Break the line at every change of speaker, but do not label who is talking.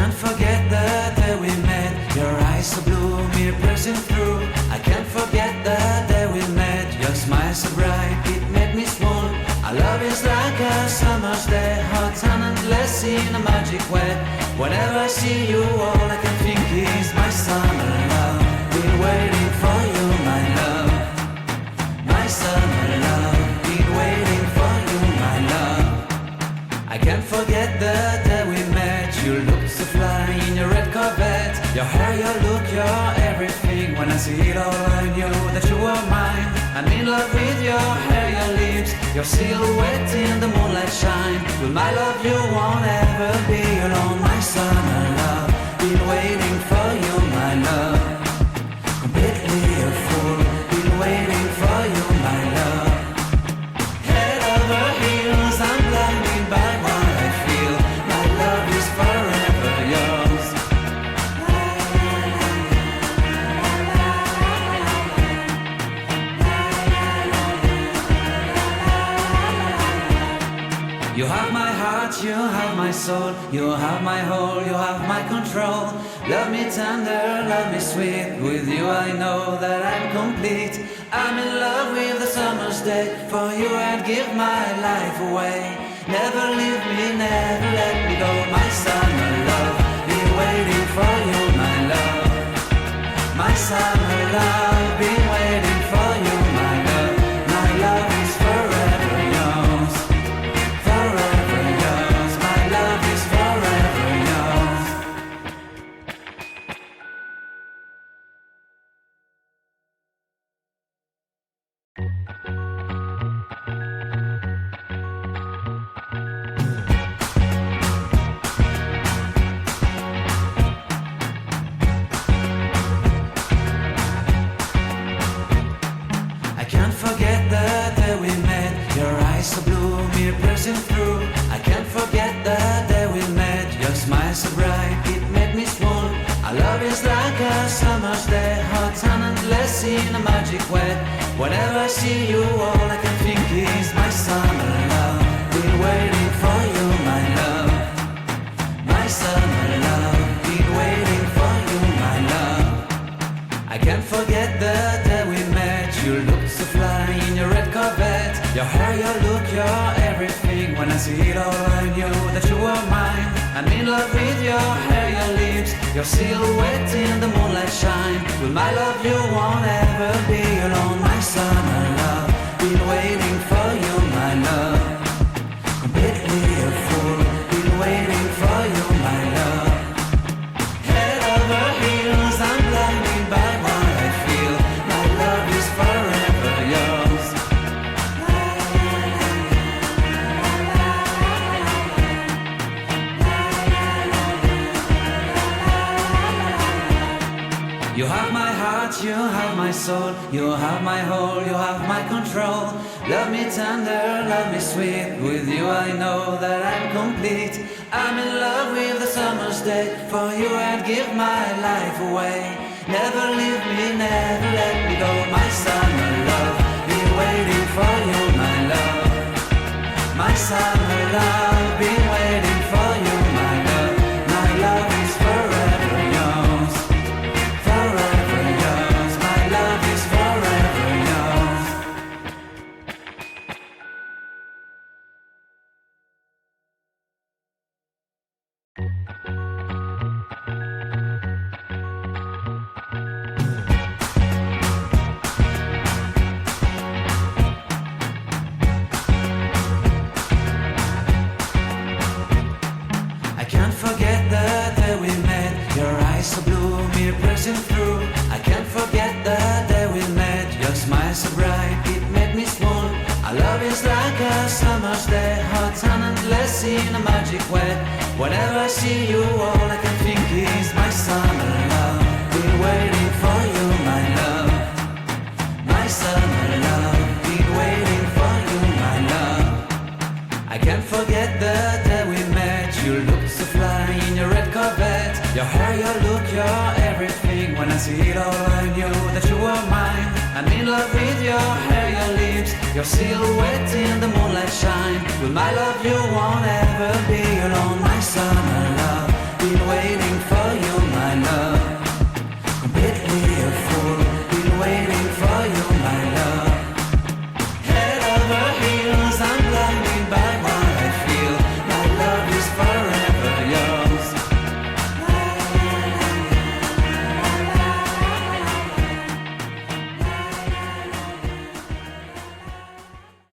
can't forget the day we met. Your eyes so blue, me piercing through. I can't forget the day we met. Your smile so bright, it made me swoon. Our love is like a summer's day, hot and endless in a magic way. Whenever I see you, all I can think is my summer love. Been waiting for you, my love. My summer love. Been waiting for you, my love. I can't forget the day we met. You looked so fly in your red Corvette. Your hair, your look, your everything. When I see it all, I knew that you were mine. I'm in love with your hair, your lips, your silhouette in the moonlight shine. With my love, you won't ever be alone. My summer love, been waiting for you, my love. Completely a fool, been waiting for you, my love. Head over heels, I'm blinded by what I feel. My love is forever yours. You have my heart, you have my soul, you have my whole, you have my control. Love me tender, love me sweet. With you I know that I'm complete. I'm in love with the summer's day. For you I'd give my life away. Never leave me, never let me go. My summer love, been waiting for you, my love. My summer love, been waiting for you, my love. My love is forever yours. Forever yours, my love is forever yours. I can't forget the day we met. Your eyes so blue, me piercing through. I can't forget the day we met. Your smile so bright, it made me swoon. Our love is like a summer's day, hot and endless in a magic way. Whenever I see you, all I can think is my summer love. Been waiting for you, my love. My summer love. Been waiting for you, my love. I can't forget the day we met. You looked so fly in your red Corvette. Your hair, your look, your everything. When I see it all, I knew that you were mine. I'm in love with your hair, your lips, your silhouette in the moonlight shine. With my love, you won't ever be alone. My summer love, been waiting for you, my love. Completely a fool, been waiting for you, my love. Head over heels, I'm blinded by what I feel. My love is forever yours. You have my heart, you have my soul, you have my whole, you have my control. Love me tender, love me sweet. With you I know that I'm complete. I'm in love with the summer's day. For you I'd give my life away. Never leave me, never let me go. My summer love, been waiting for you, my love. My summer love, been waiting for you, my love. My love is forever yours. Forever yours, my love is forever yours. I can't forget the day we met. Your eyes so blue, me piercing through. I can't forget the day we met. Your smile so bright, it made me swoon. Our love is like a summer's day, hot and endless in a magic way. Whenever I see you, all I can think is my summer love. Been waiting for you, my love. My summer love. Been waiting for you, my love. I can't forget the day we met. You looked so fly in your red Corvette. Your hair, your look, your everything. When I see it all, I knew that you were mine. I'm in love with your hair, your lips, your silhouette in the moonlight shine. With my love, you won't ever